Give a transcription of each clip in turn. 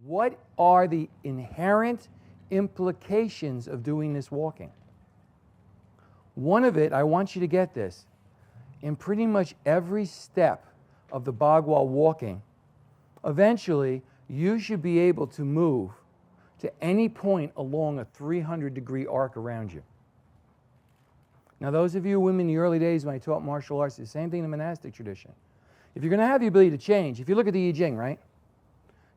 What are the inherent implications of doing this walking? One of it, I want you to get this, in pretty much every step of the Bagua walking, eventually you should be able to move to any point along a 300-degree arc around you. Now, those of you women in the early days when I taught martial arts, it's the same thing in the monastic tradition. If you're going to have the ability to change, if you look at the I-Ching, right?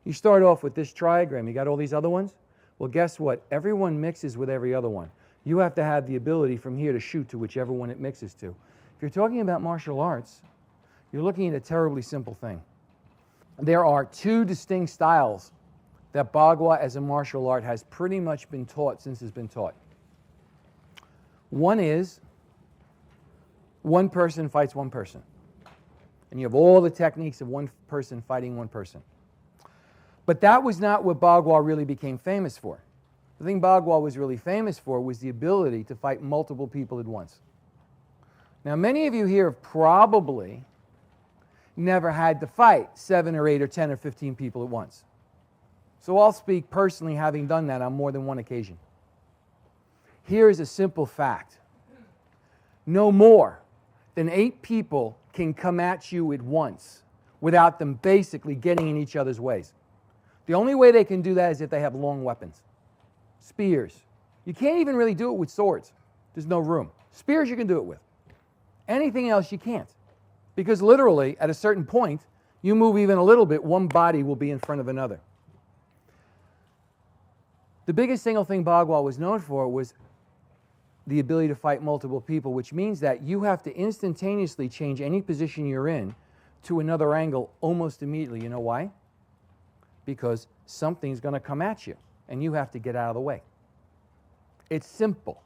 You start off with this trigram. You got all these other ones? Well, guess what? Everyone mixes with every other one. You have to have the ability from here to shoot to whichever one it mixes to. If you're talking about martial arts, you're looking at a terribly simple thing. There are two distinct styles that Bagua as a martial art has pretty much been taught since it's been taught. One is one person fights one person. And you have all the techniques of one person fighting one person. But that was not what Bagua really became famous for. The thing Bagua was really famous for was the ability to fight multiple people at once. Now, many of you here have probably never had to fight 7 or 8 or 10 or 15 people at once. So I'll speak personally, having done that on more than one occasion. Here is a simple fact. No more than 8 people can come at you at once without them basically getting in each other's ways. The only way they can do that is if they have long weapons. Spears. You can't even really do it with swords. There's no room. Spears you can do it with. Anything else you can't. Because literally, at a certain point, you move even a little bit, one body will be in front of another. The biggest single thing Bagua was known for was the ability to fight multiple people, which means that you have to instantaneously change any position you're in to another angle almost immediately. You know why? Because something's going to come at you, and you have to get out of the way. It's simple.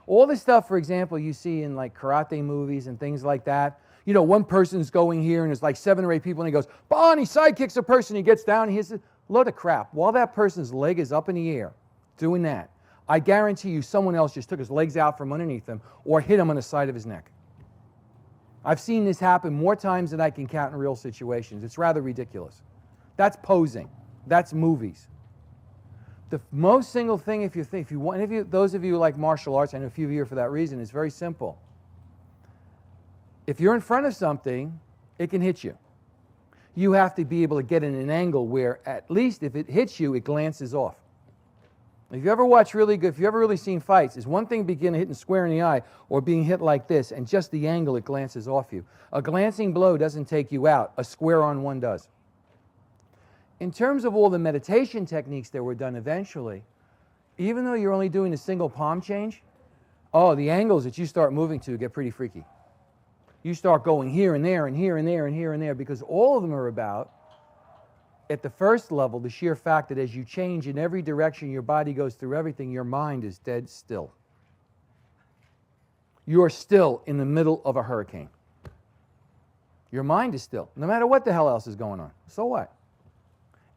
All the stuff, for example, you see in like karate movies and things like that, you know, one person's going here, and there's like 7 or 8 people, and he goes, bah, and he sidekicks a person, he gets down, and he's a load of crap. While that person's leg is up in the air doing that, I guarantee you someone else just took his legs out from underneath him or hit him on the side of his neck. I've seen this happen more times than I can count in real situations. It's rather ridiculous. That's posing. That's movies. The most single thing, those of you who like martial arts, I know a few of you are for that reason, it's very simple. If you're in front of something, it can hit you. You have to be able to get in an angle where at least if it hits you, it glances off. If you ever watch really good, if you've ever really seen fights, it's one thing being hitting square in the eye or being hit like this and just the angle it glances off you. A glancing blow doesn't take you out. A square on one does. In terms of all the meditation techniques that were done eventually, even though you're only doing a single palm change, the angles that you start moving to get pretty freaky. You start going here and there and here and there and here and there because all of them are about, at the first level, the sheer fact that as you change in every direction, your body goes through everything, your mind is dead still. You're still in the middle of a hurricane. Your mind is still, no matter what the hell else is going on. So what?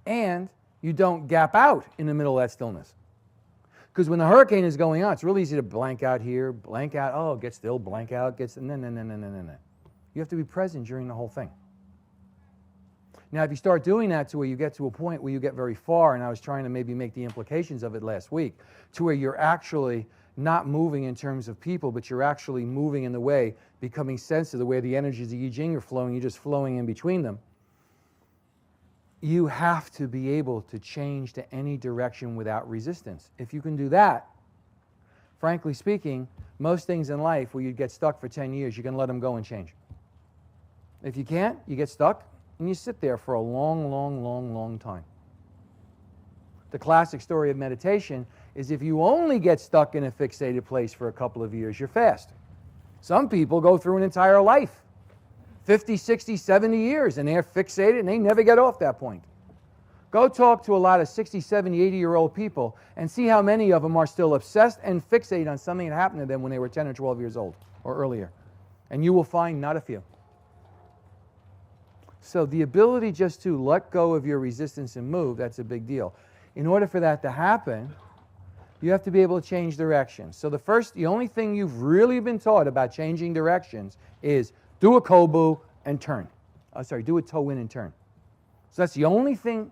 And you don't gap out in the middle of that stillness. Because when the hurricane is going on, it's really easy to blank out here, blank out, get still, blank out, no. You have to be present during the whole thing. Now, if you start doing that to where you get to a point where you get very far, and I was trying to maybe make the implications of it last week, to where you're actually not moving in terms of people, but you're actually moving in the way, becoming sensitive, the way the energies of I-Ching are flowing, you're just flowing in between them. You have to be able to change to any direction without resistance. If you can do that, frankly speaking, most things in life where you'd get stuck for 10 years, you can let them go and change. If you can't, you get stuck, and you sit there for a long time. The classic story of meditation is if you only get stuck in a fixated place for a couple of years, you're fast. Some people go through an entire life, 50, 60, 70 years, and they're fixated and they never get off that point. Go talk to a lot of 60, 70, 80-year-old people and see how many of them are still obsessed and fixated on something that happened to them when they were 10 or 12 years old or earlier. And you will find not a few. So the ability just to let go of your resistance and move, that's a big deal. In order for that to happen, you have to be able to change direction. So the only thing you've really been taught about changing directions is do a kobu and turn. Do a toe in and turn. So that's the only thing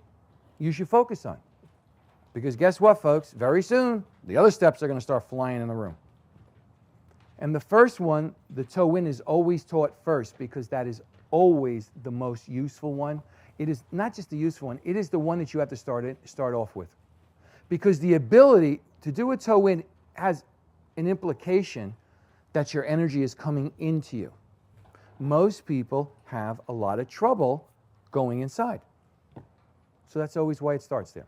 you should focus on. Because guess what, folks? Very soon, the other steps are going to start flying in the room. And the first one, the toe in, is always taught first because that is always the most useful one. It is not just the useful one, it is the one that you have to start off with. Because the ability to do a toe in has an implication that your energy is coming into you. Most people have a lot of trouble going inside. So that's always why it starts there.